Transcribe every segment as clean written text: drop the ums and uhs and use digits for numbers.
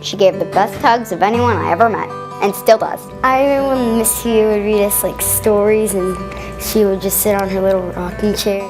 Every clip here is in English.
She gave the best hugs of anyone I ever met, and still does. I remember when Miss Huya would read us like stories, and she would just sit on her little rocking chair.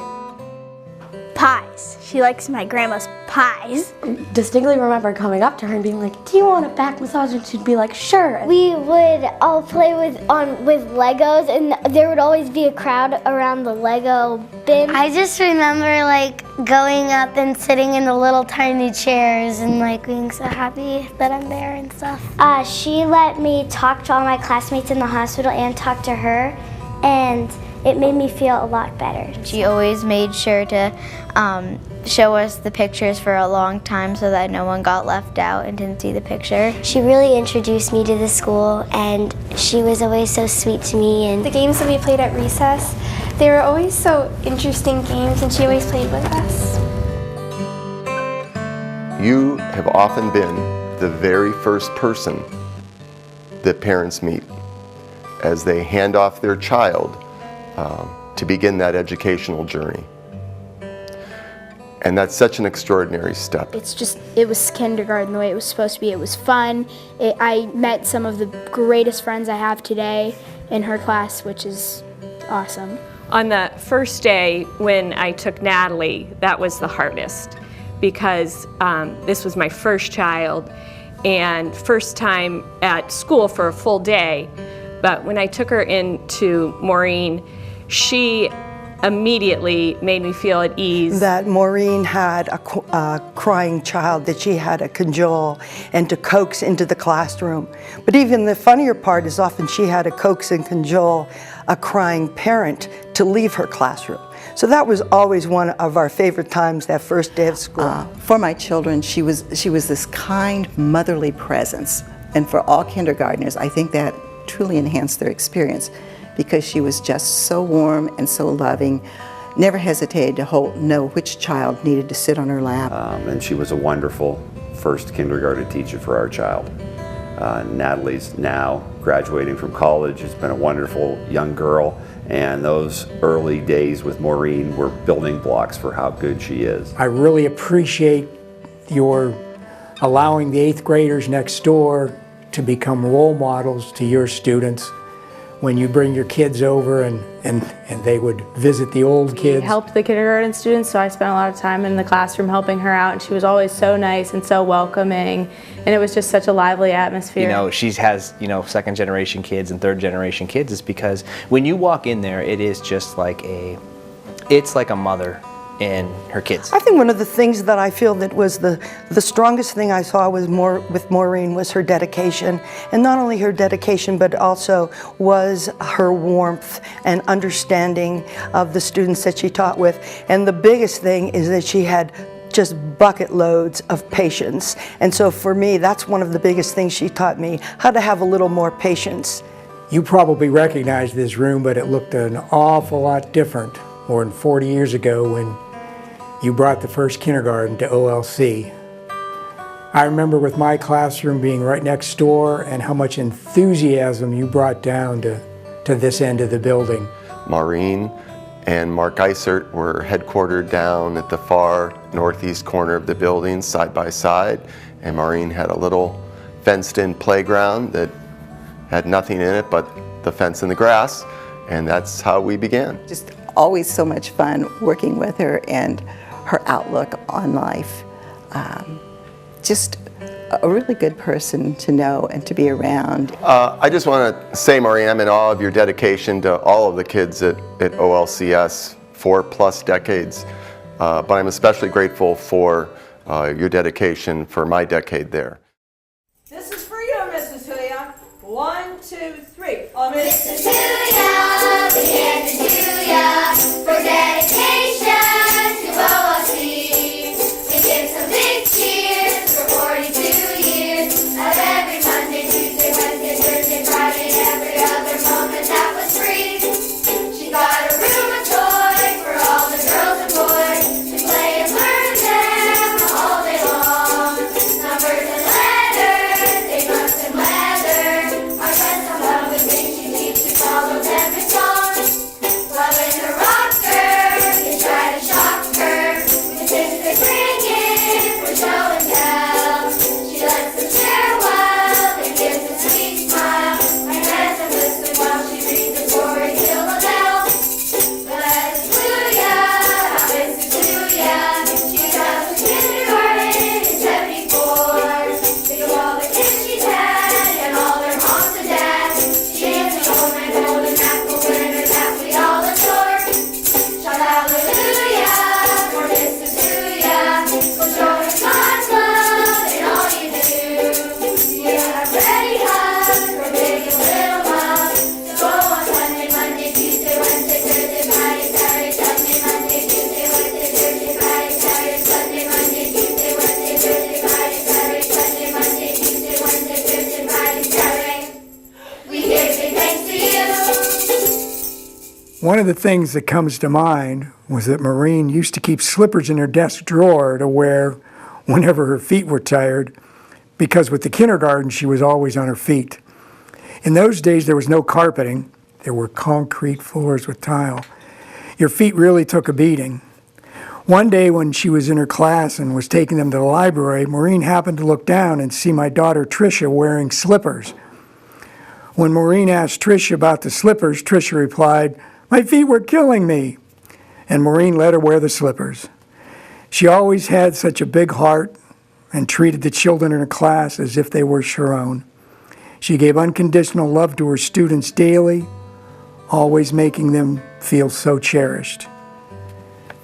Pies. She likes my grandma's pies. I distinctly remember coming up to her and being like, "Do you want a back massage?" And she'd be like, "Sure." We would all play with Legos, and there would always be a crowd around the Lego bin. I just remember like going up and sitting in the little tiny chairs and like being so happy that I'm there and stuff. She let me talk to all my classmates in the hospital and talk to her, and it made me feel a lot better. She always made sure to show us the pictures for a long time so that no one got left out and didn't see the picture. She really introduced me to the school, and she was always so sweet to me. And the games that we played at recess, they were always so interesting games, and she always played with us. You have often been the very first person that parents meet as they hand off their child to begin that educational journey. And that's such an extraordinary step. It was kindergarten the way it was supposed to be. It was fun. I met some of the greatest friends I have today in her class, which is awesome. On the first day when I took Natalie, that was the hardest because this was my first child and first time at school for a full day. But when I took her into Maureen, she immediately made me feel at ease. That Maureen had a crying child that she had to cajole and to coax into the classroom. But even the funnier part is often she had to coax and cajole a crying parent to leave her classroom. So that was always one of our favorite times, that first day of school. For my children, she was this kind, motherly presence. And for all kindergartners, I think that truly enhanced their experience, because she was just so warm and so loving, never hesitated to know which child needed to sit on her lap. And she was a wonderful first kindergarten teacher for our child. Natalie's now graduating from college, has been a wonderful young girl, and those early days with Maureen were building blocks for how good she is. I really appreciate your allowing the 8th graders next door to become role models to your students. When you bring your kids over and they would visit the old kids. She helped the kindergarten students, so I spent a lot of time in the classroom helping her out, and she was always so nice and so welcoming, and it was just such a lively atmosphere. You know, she has, second generation kids and third generation kids, is because when you walk in there, it is just like it's like a mother and her kids. I think one of the things that I feel that was the strongest thing I saw with Maureen was her dedication. And not only her dedication, but also was her warmth and understanding of the students that she taught with. And the biggest thing is that she had just bucket loads of patience. And so for me, that's one of the biggest things she taught me, how to have a little more patience. You probably recognize this room, but it looked an awful lot different more than 40 years ago when you brought the first kindergarten to OLC. I remember with my classroom being right next door and how much enthusiasm you brought down to this end of the building. Maureen and Mark Eisert were headquartered down at the far northeast corner of the building, side by side, and Maureen had a little fenced-in playground that had nothing in it but the fence and the grass, and that's how we began. Just always so much fun working with her and her outlook on life. Just a really good person to know and to be around. I just want to say, Maureen, I'm in awe of your dedication to all of the kids at OLCS, 4+ decades. But I'm especially grateful for your dedication for my decade there. This is for you, Mrs. Huya. 1, 2, 3. Oh, Mrs. Huya, we hand to Huya for dedication to OLC. We give some big cheers for 42 years of every Monday, Tuesday, Wednesday, Thursday, Friday, every other moment that was free. She got a room of toys for all the girls and boys to play and learn them all day long. Numbers and letters, they must and weather. Our friends come love and things she teaches, follows every song. Loving the rocker, One of the things that comes to mind was that Maureen used to keep slippers in her desk drawer to wear whenever her feet were tired, because with the kindergarten she was always on her feet. In those days there was no carpeting, there were concrete floors with tile. Your feet really took a beating. One day when she was in her class and was taking them to the library, Maureen happened to look down and see my daughter Tricia wearing slippers. When Maureen asked Tricia about the slippers, Tricia replied, "My feet were killing me." And Maureen let her wear the slippers. She always had such a big heart and treated the children in her class as if they were her own. She gave unconditional love to her students daily, always making them feel so cherished.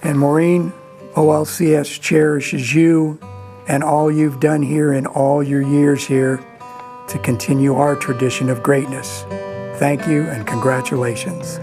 And Maureen, OLCS cherishes you and all you've done here in all your years here to continue our tradition of greatness. Thank you and congratulations.